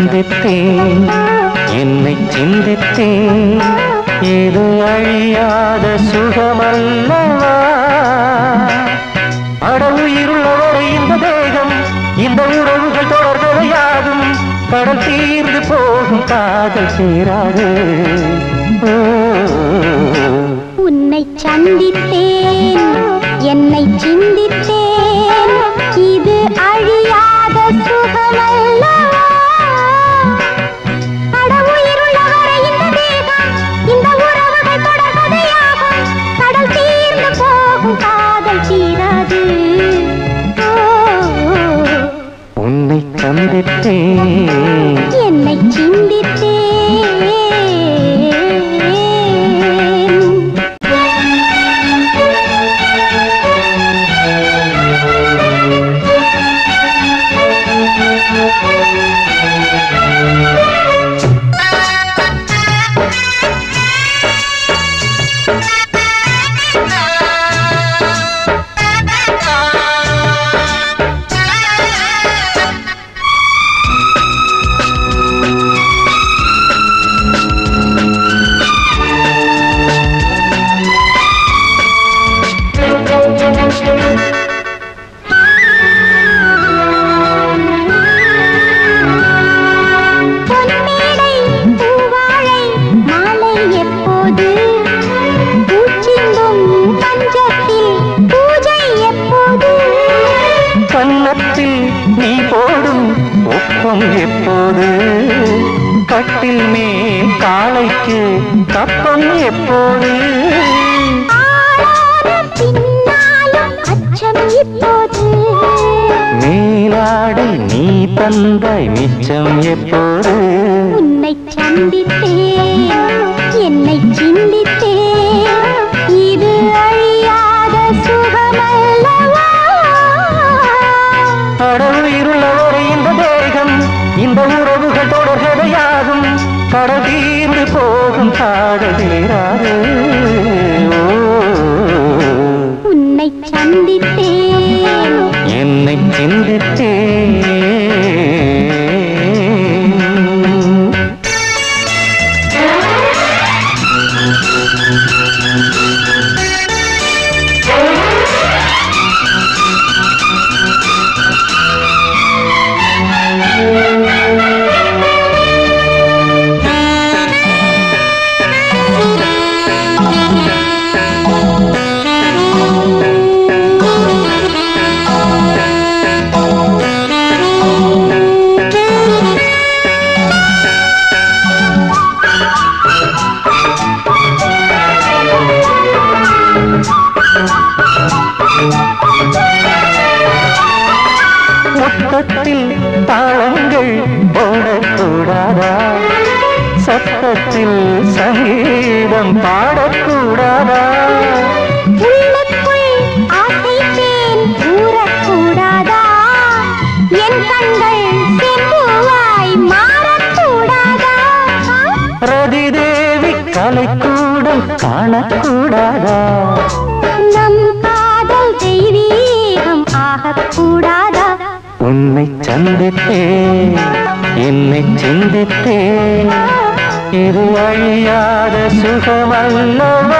சந்தித்தேன் என்னை சிந்தித்தேன் இது அழியாத சுகமல்லவா அடவுயிருள்ளவரை இந்த தேகம் இந்த உறவுகள் தொடர்கதையாகும் கடல் தீர்ந்து போகும் காதல் சேராது உன்னை சந்தித்தேன் என்னை சிந்தித்தேன் இது அழியாத சுகமல்லவா அடவுயிருள்ளவரை இந்த தேகம் இந்த உறவுகள் தொடர்கதையாகும் கடல் தீர்ந்து போகும் காதல் தீராது உன்னை சந்தித்தேன் என்னை சிந்தித்தேன் நீ போடும் ஒப்பம் எப்போது கட்டில் மேல் காலைக்கு கப்பம் எப்போது மேலாடை நீ தந்தாய் மிச்சம் எப்போது உன்னை சந்தித்தேன் என்னை சிந்தித்தேன் இது அழியாத சுகமல்லவா அடவுயிருள்ளவரை இந்த தேகம் இந்த உறவுகள் தொடர்கதையாகும் கடல் தீர்ந்து போகும் காதல் தீராது உன்னை சந்தித்தேன் என்னை சிந்தித்தேன் முத்தத்தில் தாளங்கள் போடக்கூடாதா சத்தத்தில் சங்கீதம் பாடக்கூடாதா உள்ளுக்குள் ஆசை தேன் ஊறக்கூடாதா என் கண்கள் செம்புவாய் மாறக்கூடாதா ரதி தேவி கலைக்கூடம் காணக்கூடாதா நம் காதல் தெய்வீகம் ஆகக்கூடாதா உன்னை சந்தித்தேன் என்னை சிந்தித்தேன் இது அழியாத சுகமல்லவா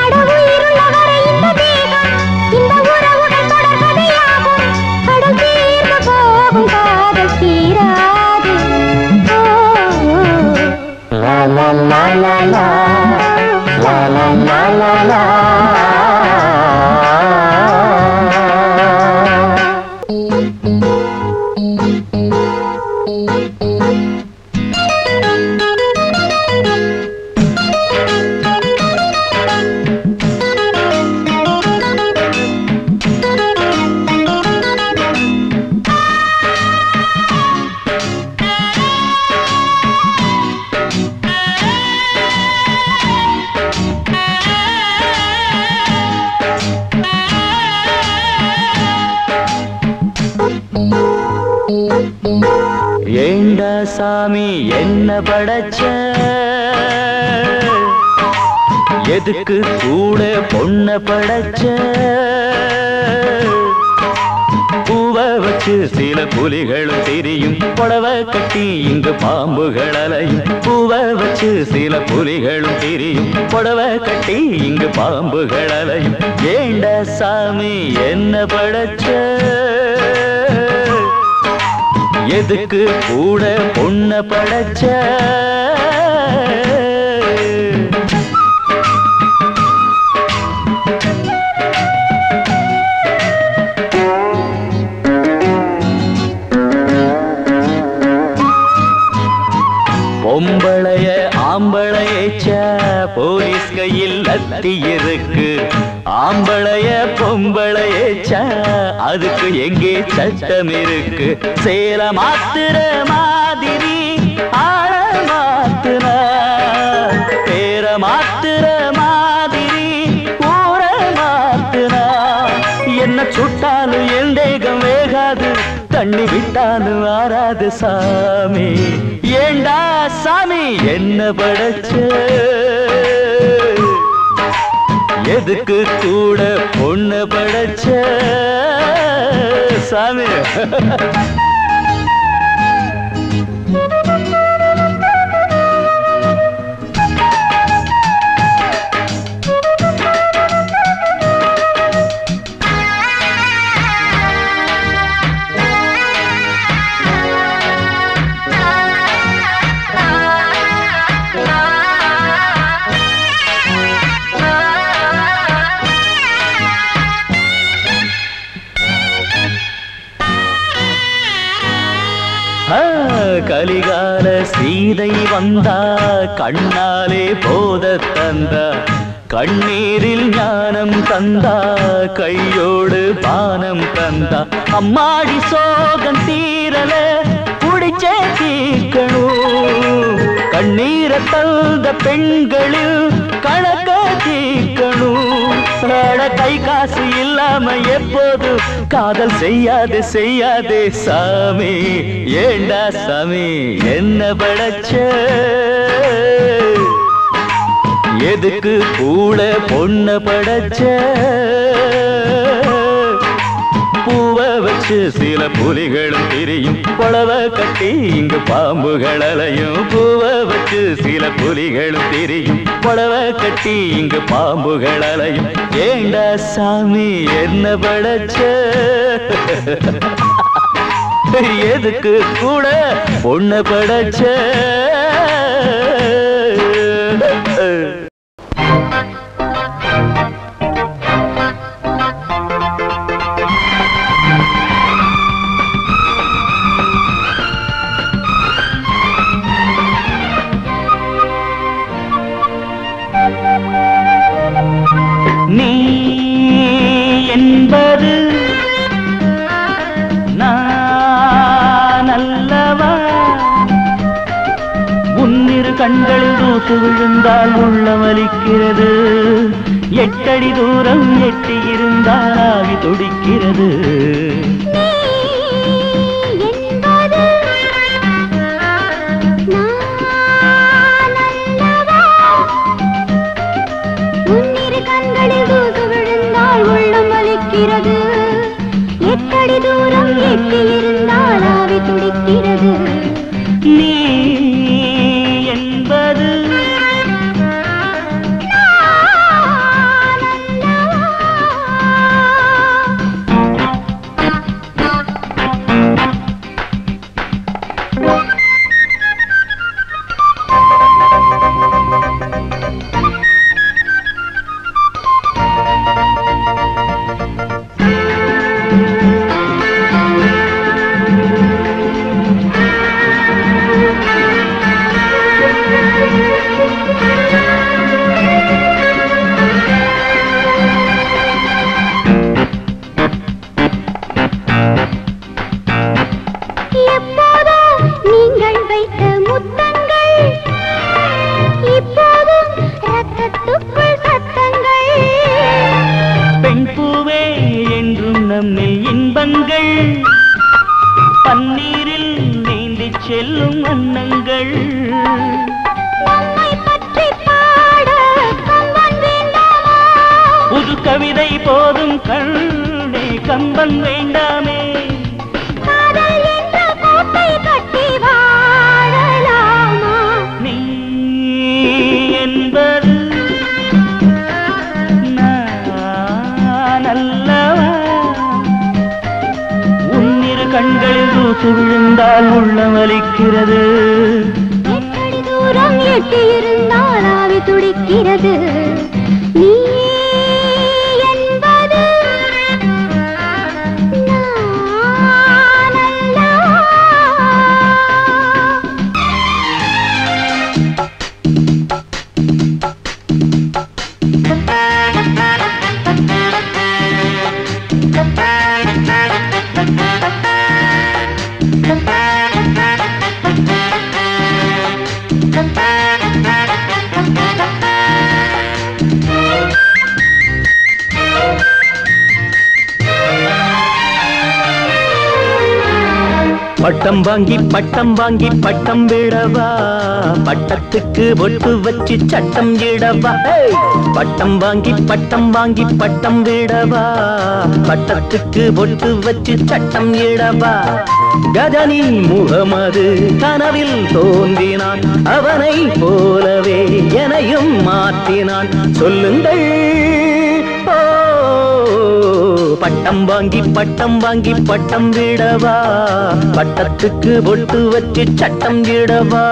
அடவுயிருள்ளவரை இந்த தேகம் இந்த உறவுகள் தொடர்கதையாகும் கடல் தீர்ந்து போகும் காதல் தீராது லா லா லா லா லா லா லா லா லா லா ஏண்டா சாமி என்ன படைச்ச எதுக்கு கூட பொண்ண படைச்ச பூவ பூவை வச்சு சில புலிகளும் திரியும் புடவை கட்டி இங்கு பாம்புகள் அலையும் பூவை வச்சு சில புலிகளும் திரியும் புடவை கட்டி இங்கு பாம்புகள் அலையும் ஏண்டா சாமி என்ன படைச்ச எதுக்கு கூட பொண்ண படைச்ச பொம்பளைய ஆம்பளையச்ச போலீஸ் கையில் லத்தி இருக்கு ஆம்பளைய பொம்பளையச்ச அதுக்கு எங்கே சட்டம் இருக்கு சேல மாத்துற மாதிரி ஆள மாத்துனா பேர மாத்துற மாதிரி ஊர மாத்துனா என்ன சுட்டாலும் என் தேகம் வேகாது தண்ணி விட்டாலும் ஆறாது சாமி ஏண்டா சாமி என்ன படைச்ச எதுக்கு கூட பொண்ணு படைச்ச சாமி கலிகால சீதை வந்தா கண்ணாலே போத தந்தா கண்ணீரில் ஞானம் தந்தா கையோடு பானம் தந்தா அம்மாடி சோகம் தீரல குடிச்சே தீக்கணும் கண்ணீரை தந்த பெண்களில் கணக்க தீக்கணும் கை காசு இல்லாம எப்போது காதல் செய்யாது செய்யாதே சாமி ஏண்டா சாமி என்ன படைச்ச எதுக்கு கூட பொண்ண படைச்ச பூவை வச்சு சில புலிகளும் திரியும் புடவை கட்டி இங்கு பாம்புகள் அலையும் பூவை வச்சு சில புலிகளும் திரியும் புடவை கட்டி இங்கு பாம்புகள் அலையும் ஏண்டா சாமி என்ன படைச்ச எதுக்கு கூட பொண்ண படைச்ச நீ என்பது நான் அல்லவா உன்னிரு கண்களில் தூசு விழுந்தால் உள்ளமலிக்கிறது எட்டடி தூரம் எட்டி இருந்தால் ஆவி துடிக்கிறது எட்டடி தூரம் எட்டி இருந்தால் ஆவி துடிக்கிறது நீ என்பது பன்னீரில் நீந்தி செல்லும் அன்னங்கள் புது கவிதை போதும் கண்ணே கம்பன் வேண்டாமே அல்லவா உன்னிரு கண்களில் தூசு விழுந்தால் உள்ளம் வலிக்கிறது எத்தடி தூரம் எட்டியிருந்தால் ஆவி துடிக்கிறது நீ என்பது நான் அல்லவா பட்டம் வாங்கி பட்டம் விடவா பட்டத்துக்கு ஒட்டு வச்சு சட்டம் இடவா பட்டம் வாங்கி பட்டம் விடவா பட்டத்துக்கு ஒட்டு வச்சு சட்டம் இடவா கஜனி முகமது கனவில் தோன்றினான் அவனை போலவே எனையும் மாற்றினான் சொல்லுங்கள் பட்டம் வாங்கி பட்டம் விடவா பட்டத்துக்கு ஒட்டு வச்சு சட்டம் இடவா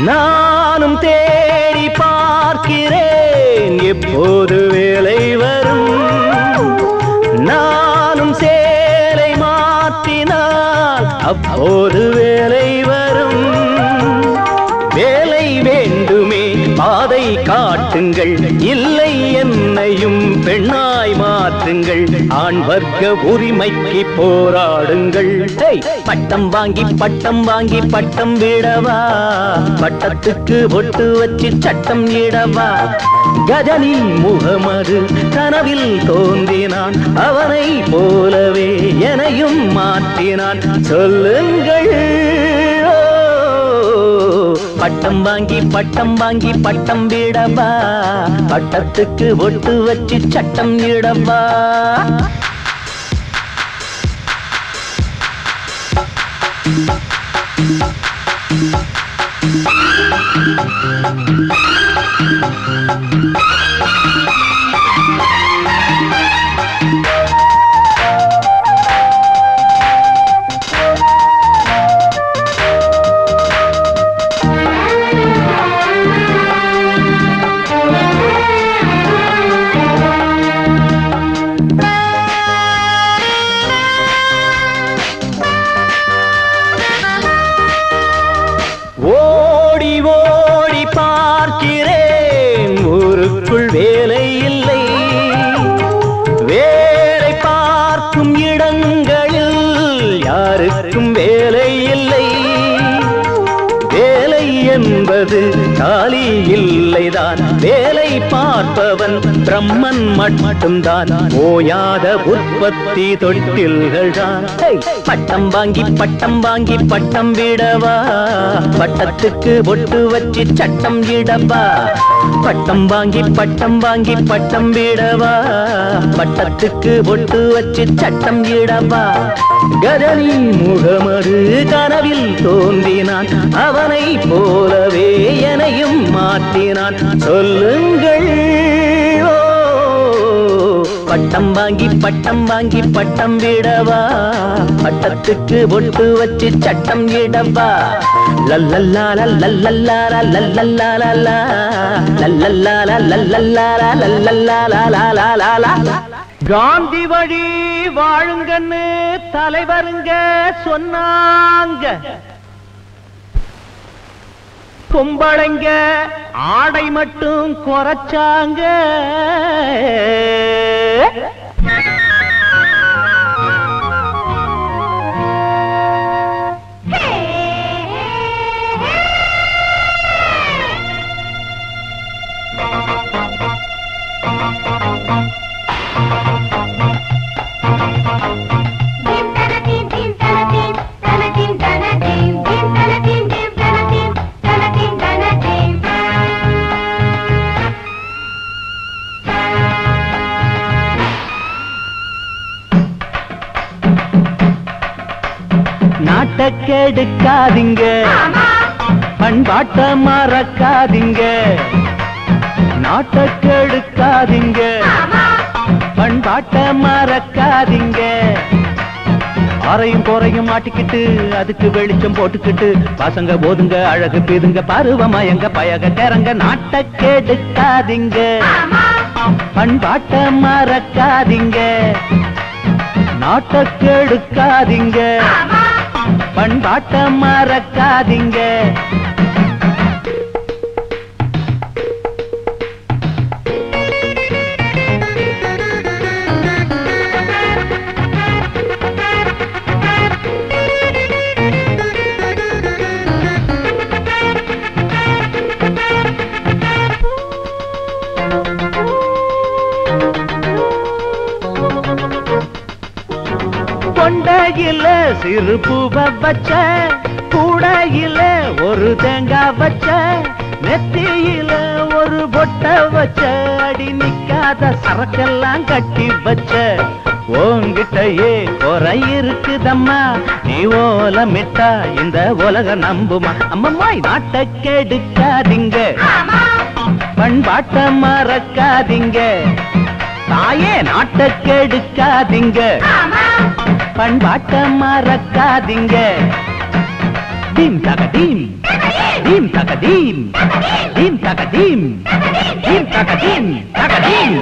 நானும் தேடி பார்க்கிறேன் எப்போது வேலை வரும் நானும் சேலை மாற்றினால் அப்போது வேலை வரும் வேலை வேண்டுமே பாதை காட்டுங்கள் இல்லை என்னையும் பெண்ணாய் மாற்றுங்கள் ஆண் வர்க்க உரிமைக்கு போராடுங்கள் பட்டம் வாங்கி பட்டம் விடவா பட்டத்துக்கு ஒட்டு வச்சு சட்டம் இடவா கஜனி முகமது கனவில் தோன்றினான் அவனை போலவே எனையும் மாற்றினான் சொல்லுங்கள் பட்டம் வாங்கி பட்டம் விடவா பட்டத்துக்கு ஒட்டு வச்சு சட்டம் இடவா ஓடி ஓடி பார்க்கிறேன் ஊருக்குள் வேலை இல்லை வேலை பார்க்கும் இடங்களில் யாருக்கும் வேலை இல்லை வேலை என்பது காலி இல்லைதான் வேலை பார்ப்பவன் பிரம்மன் மட்டும்தான் ஓயாத உற்பத்தி தொட்டில்கள் தான் பட்டம் வாங்கி பட்டம் விடவா பட்டத்துக்கு ஒட்டு வச்சு சட்டம் இடவா பட்டம் வாங்கி பட்டம் விடவா பட்டத்துக்கு ஒட்டு வச்சு சட்டம் இடவா கஜனி முகமது கனவில் தோன்றினான் அவனை போலவே எனையும் மாற்றினான் சொல்லுங்கள் பட்டம் வாங்கி பட்டம் விடவா பட்டத்துக்கு ஒட்டு வச்சு சட்டம் இடவா லல்லல்லா லல்லல்லா லல்லல்லா லல்லல்லா லல்லல்லா காந்தி வழி வாழுங்கன்னு தலைவருங்க சொன்னாங்க பொம்பளைங்க ஆடை மட்டும் குறைச்சாங்க நாட்டை கெடுக்காதீங்க பண்பாட்டை மறக்காதீங்க நாட்டை கெடுக்காதீங்க பண்பாட்டை மறக்காதீங்க அறையும் குறையும் மாட்டிக்கிட்டு அதுக்கு வெளிச்சம் போட்டுக்கிட்டு பசங்க போதுங்க அழகு பீதுங்க பருவமயங்க பயக கரங்க நாட்டை கெடுக்காதீங்க பண்பாட்டை மறக்காதீங்க நாட்டை கெடுக்காதீங்க பண்பாட்டை மறக்காதீங்க கொண்டையில சிறு பூவை வச்ச கூடையில ஒரு தேங்காய் வச்ச நெத்தியில ஒரு பொட்டை வச்ச அடி நிக்காத சரக்கெல்லாம் கட்டி வச்ச உங்கிட்டயே குறை இருக்குதம்மா நீ ஓலமிட்டா இந்த உலக நம்புமா அம்மம்மாய் நாட்டை கெடுக்காதீங்க பண்பாட்டை மறக்காதீங்க தாயே நாட்டை கெடுக்காதீங்க பண்பாட்டை மறக்காதீங்க தீம் தகதீம் தீம் தகதீம் தீம் தகதீம் தீம் தகதீம் தகதீம்